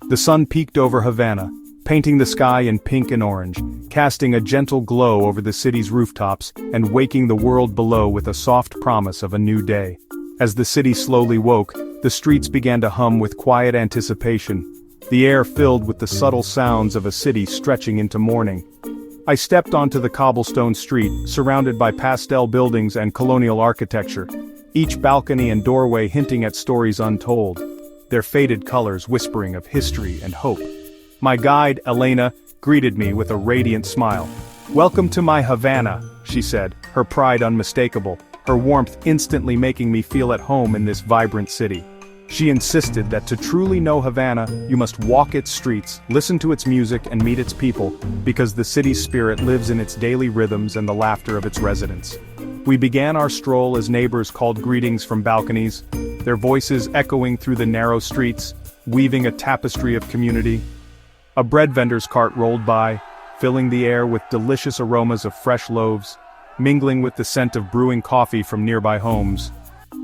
The sun peeked over Havana, painting the sky in pink and orange, casting a gentle glow over the city's rooftops and waking the world below with a soft promise of a new day. As the city slowly woke, the streets began to hum with quiet anticipation, the air filled with the subtle sounds of a city stretching into morning. I stepped onto the cobblestone street, surrounded by pastel buildings and colonial architecture, each balcony and doorway hinting at stories untold, their faded colors whispering of history and hope. My guide, Elena, greeted me with a radiant smile. "Welcome to my Havana," she said, her pride unmistakable, her warmth instantly making me feel at home in this vibrant city. She insisted that to truly know Havana, you must walk its streets, listen to its music and meet its people, because the city's spirit lives in its daily rhythms and the laughter of its residents. We began our stroll as neighbors called greetings from balconies, their voices echoing through the narrow streets, weaving a tapestry of community. A bread vendor's cart rolled by, filling the air with delicious aromas of fresh loaves, mingling with the scent of brewing coffee from nearby homes.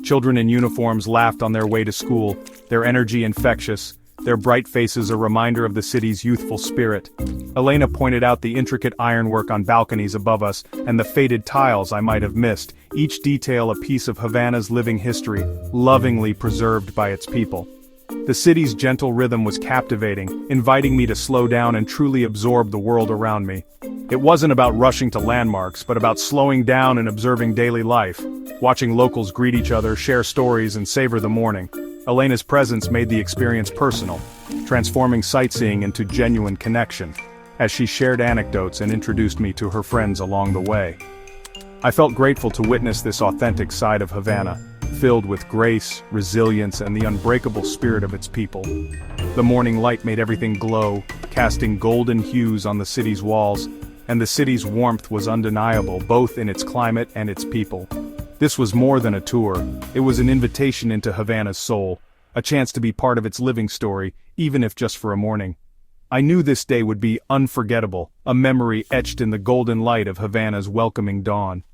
Children in uniforms laughed on their way to school, their energy infectious, their bright faces a reminder of the city's youthful spirit. Elena pointed out the intricate ironwork on balconies above us and the faded tiles I might have missed, each detail a piece of Havana's living history, lovingly preserved by its people. The city's gentle rhythm was captivating, inviting me to slow down and truly absorb the world around me. It wasn't about rushing to landmarks, but about slowing down and observing daily life, watching locals greet each other, share stories, and savor the morning. Elena's presence made the experience personal, transforming sightseeing into genuine connection, as she shared anecdotes and introduced me to her friends along the way. I felt grateful to witness this authentic side of Havana, filled with grace, resilience, and the unbreakable spirit of its people. The morning light made everything glow, casting golden hues on the city's walls, and the city's warmth was undeniable, both in its climate and its people. This was more than a tour, it was an invitation into Havana's soul, a chance to be part of its living story, even if just for a morning. I knew this day would be unforgettable, a memory etched in the golden light of Havana's welcoming dawn.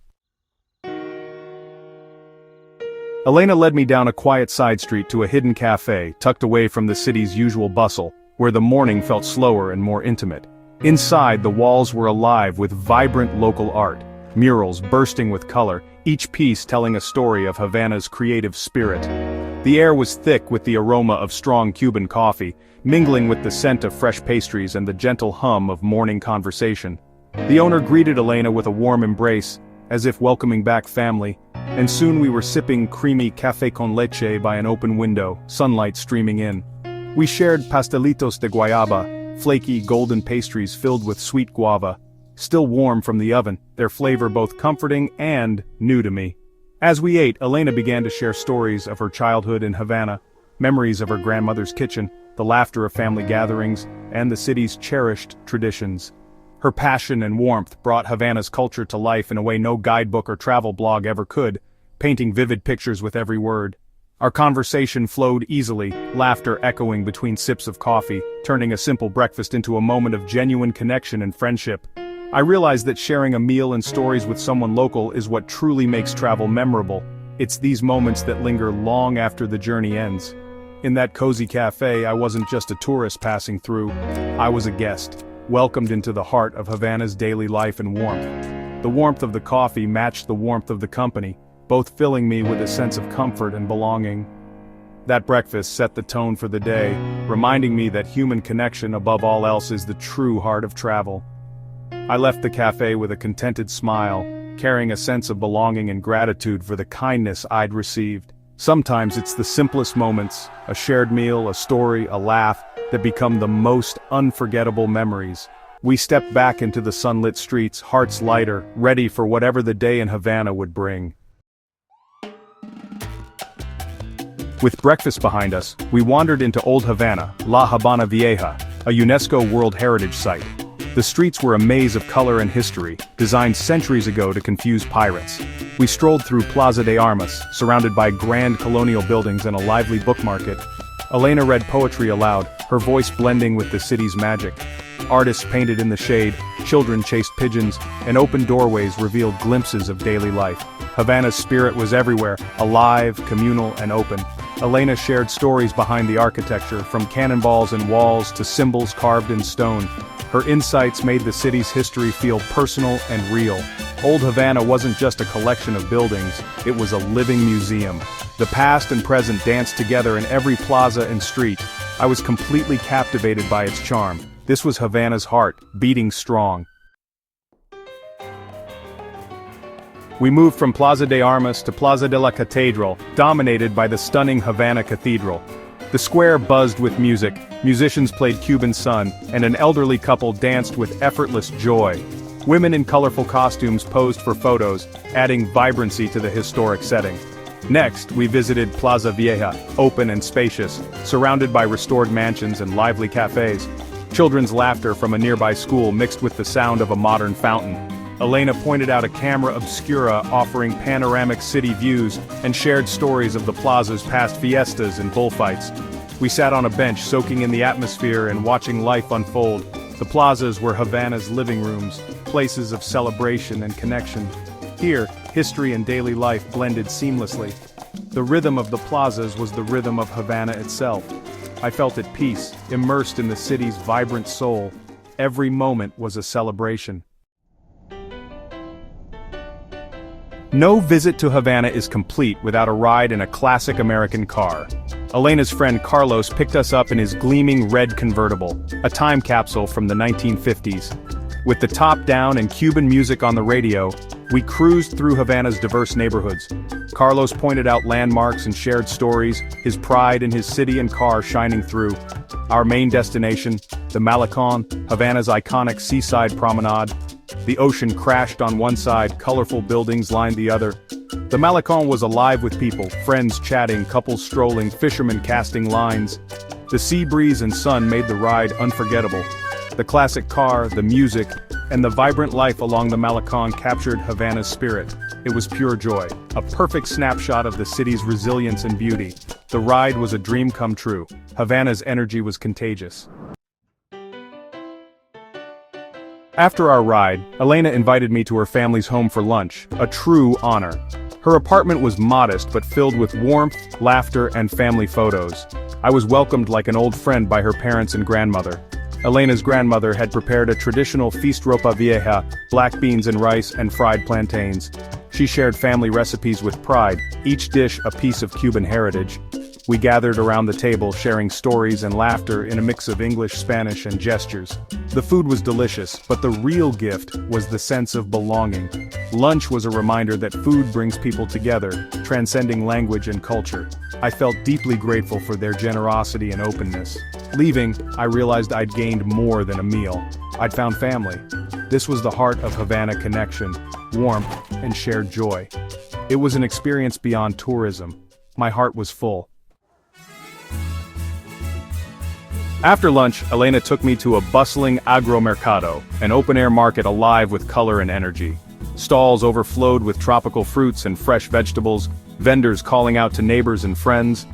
Elena led me down a quiet side street to a hidden cafe, tucked away from the city's usual bustle, where the morning felt slower and more intimate. Inside, the walls were alive with vibrant local art, murals bursting with color, each piece telling a story of Havana's creative spirit. The air was thick with the aroma of strong Cuban coffee, mingling with the scent of fresh pastries and the gentle hum of morning conversation. The owner greeted Elena with a warm embrace, as if welcoming back family, and soon we were sipping creamy café con leche by an open window, sunlight streaming in. We shared pastelitos de guayaba, flaky golden pastries filled with sweet guava, still warm from the oven, their flavor both comforting and new to me. As we ate, Elena began to share stories of her childhood in Havana, memories of her grandmother's kitchen, the laughter of family gatherings, and the city's cherished traditions. Her passion and warmth brought Havana's culture to life in a way no guidebook or travel blog ever could, painting vivid pictures with every word. Our conversation flowed easily, laughter echoing between sips of coffee, turning a simple breakfast into a moment of genuine connection and friendship. I realized that sharing a meal and stories with someone local is what truly makes travel memorable. It's these moments that linger long after the journey ends. In that cozy cafe, I wasn't just a tourist passing through, I was a guest, welcomed into the heart of Havana's daily life and warmth. The warmth of the coffee matched the warmth of the company, both filling me with a sense of comfort and belonging. That breakfast set the tone for the day, reminding me that human connection above all else is the true heart of travel. I left the cafe with a contented smile, carrying a sense of belonging and gratitude for the kindness I'd received. Sometimes it's the simplest moments, a shared meal, a story, a laugh, that become the most unforgettable memories. We stepped back into the sunlit streets, hearts lighter, ready for whatever the day in Havana would bring. With breakfast behind us, we wandered into Old Havana, La Habana Vieja, a UNESCO World Heritage Site. The streets were a maze of color and history, designed centuries ago to confuse pirates. We strolled through Plaza de Armas, surrounded by grand colonial buildings and a lively book market. Elena read poetry aloud, her voice blending with the city's magic. Artists painted in the shade, children chased pigeons, and open doorways revealed glimpses of daily life. Havana's spirit was everywhere, alive, communal, and open. Elena shared stories behind the architecture, from cannonballs and walls to symbols carved in stone. Her insights made the city's history feel personal and real. Old Havana wasn't just a collection of buildings, it was a living museum. The past and present danced together in every plaza and street. I was completely captivated by its charm. This was Havana's heart, beating strong. We moved from Plaza de Armas to Plaza de la Catedral, dominated by the stunning Havana Cathedral. The square buzzed with music, musicians played Cuban Sun, and an elderly couple danced with effortless joy. Women in colorful costumes posed for photos, adding vibrancy to the historic setting. Next, we visited Plaza Vieja, open and spacious, surrounded by restored mansions and lively cafes. Children's laughter from a nearby school mixed with the sound of a modern fountain. Elena pointed out a camera obscura offering panoramic city views and shared stories of the plaza's past fiestas and bullfights. We sat on a bench soaking in the atmosphere and watching life unfold. The plazas were Havana's living rooms, places of celebration and connection. Here, history and daily life blended seamlessly. The rhythm of the plazas was the rhythm of Havana itself. I felt at peace, immersed in the city's vibrant soul. Every moment was a celebration. No visit to Havana is complete without a ride in a classic American car. Elena's friend Carlos picked us up in his gleaming red convertible, a time capsule from the 1950s. With the top down and Cuban music on the radio, we cruised through Havana's diverse neighborhoods. Carlos pointed out landmarks and shared stories, his pride in his city and car shining through. Our main destination, the Malecon, Havana's iconic seaside promenade. The ocean crashed on one side, colorful buildings lined the other. The Malecon was alive with people, friends chatting, couples strolling, fishermen casting lines. The sea breeze and sun made the ride unforgettable. The classic car, the music, and the vibrant life along the Malecon captured Havana's spirit. It was pure joy, a perfect snapshot of the city's resilience and beauty. The ride was a dream come true. Havana's energy was contagious. After our ride, Elena invited me to her family's home for lunch, a true honor. Her apartment was modest but filled with warmth, laughter, and family photos. I was welcomed like an old friend by her parents and grandmother. Elena's grandmother had prepared a traditional feast ropa vieja, black beans and rice and fried plantains. She shared family recipes with pride, each dish a piece of Cuban heritage. We gathered around the table sharing stories and laughter in a mix of English, Spanish, and gestures. The food was delicious, but the real gift was the sense of belonging. Lunch was a reminder that food brings people together, transcending language and culture. I felt deeply grateful for their generosity and openness. Leaving, I realized I'd gained more than a meal. I'd found family. This was the heart of Havana connection, warmth, and shared joy. It was an experience beyond tourism. My heart was full. After lunch, Elena took me to a bustling agromercado, an open-air market alive with color and energy. Stalls overflowed with tropical fruits and fresh vegetables, vendors calling out to neighbors and friends.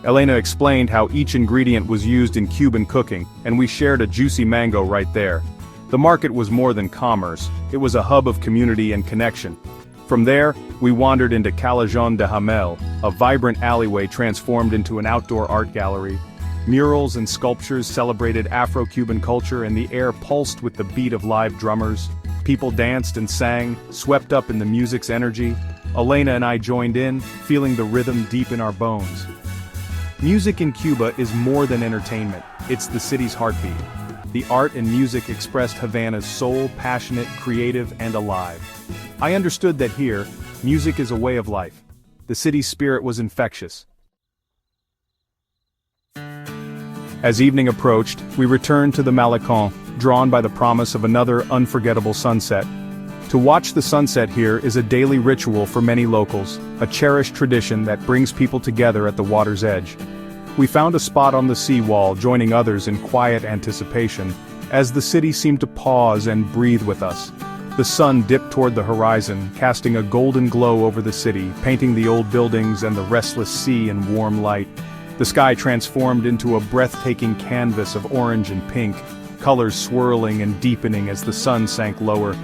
Elena explained how each ingredient was used in Cuban cooking, and we shared a juicy mango right there. The market was more than commerce, it was a hub of community and connection. From there, we wandered into Callejón de Jamel, a vibrant alleyway transformed into an outdoor art gallery. Murals and sculptures celebrated Afro-Cuban culture, and the air pulsed with the beat of live drummers. People danced and sang, swept up in the music's energy. Elena and I joined in, feeling the rhythm deep in our bones. Music in Cuba is more than entertainment, it's the city's heartbeat. The art and music expressed Havana's soul, passionate, creative, and alive. I understood that here, music is a way of life. The city's spirit was infectious. As evening approached, we returned to the Malecon, drawn by the promise of another unforgettable sunset. To watch the sunset here is a daily ritual for many locals, a cherished tradition that brings people together at the water's edge. We found a spot on the seawall, joining others in quiet anticipation, as the city seemed to pause and breathe with us. The sun dipped toward the horizon, casting a golden glow over the city, painting the old buildings and the restless sea in warm light. The sky transformed into a breathtaking canvas of orange and pink, colors swirling and deepening as the sun sank lower.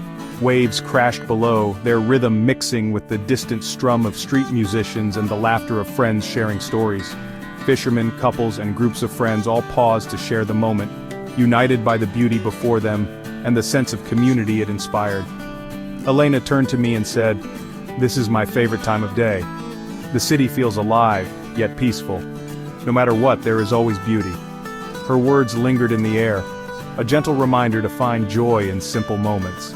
Waves crashed below, their rhythm mixing with the distant strum of street musicians and the laughter of friends sharing stories. Fishermen, couples, and groups of friends all paused to share the moment, united by the beauty before them and the sense of community it inspired. Elena turned to me and said, "This is my favorite time of day. The city feels alive, yet peaceful. No matter what, there is always beauty." Her words lingered in the air, a gentle reminder to find joy in simple moments.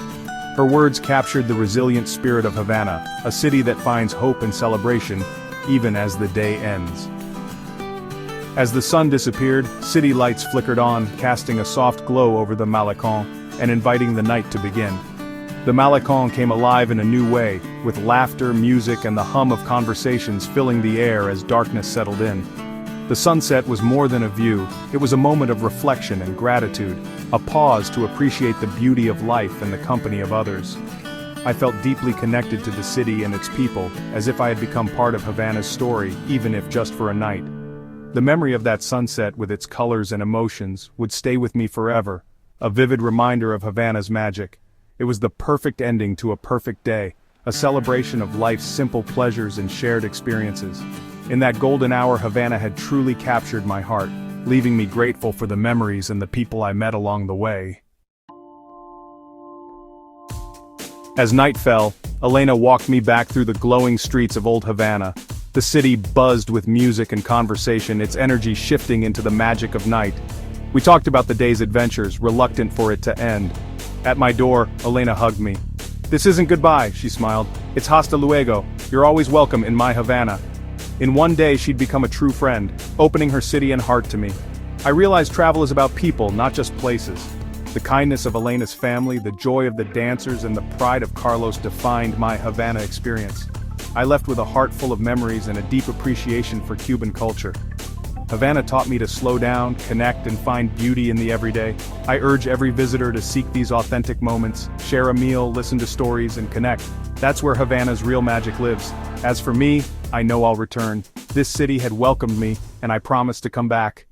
Her words captured the resilient spirit of Havana, a city that finds hope and celebration, even as the day ends. As the sun disappeared, city lights flickered on, casting a soft glow over the Malecón and inviting the night to begin. The Malecón came alive in a new way, with laughter, music, and the hum of conversations filling the air as darkness settled in. The sunset was more than a view, it was a moment of reflection and gratitude, a pause to appreciate the beauty of life and the company of others. I felt deeply connected to the city and its people, as if I had become part of Havana's story, even if just for a night. The memory of that sunset with its colors and emotions would stay with me forever, a vivid reminder of Havana's magic. It was the perfect ending to a perfect day, a celebration of life's simple pleasures and shared experiences. In that golden hour, Havana had truly captured my heart, leaving me grateful for the memories and the people I met along the way. As night fell, Elena walked me back through the glowing streets of Old Havana. The city buzzed with music and conversation, its energy shifting into the magic of night. We talked about the day's adventures, reluctant for it to end. At my door, Elena hugged me. "This isn't goodbye," she smiled. "It's hasta luego. You're always welcome in my Havana." In one day she'd become a true friend, opening her city and heart to me. I realized travel is about people, not just places. The kindness of Elena's family, the joy of the dancers, and the pride of Carlos defined my Havana experience. I left with a heart full of memories and a deep appreciation for Cuban culture. Havana taught me to slow down, connect, and find beauty in the everyday. I urge every visitor to seek these authentic moments, share a meal, listen to stories, and connect. That's where Havana's real magic lives. As for me, I know I'll return. This city had welcomed me, and I promise to come back.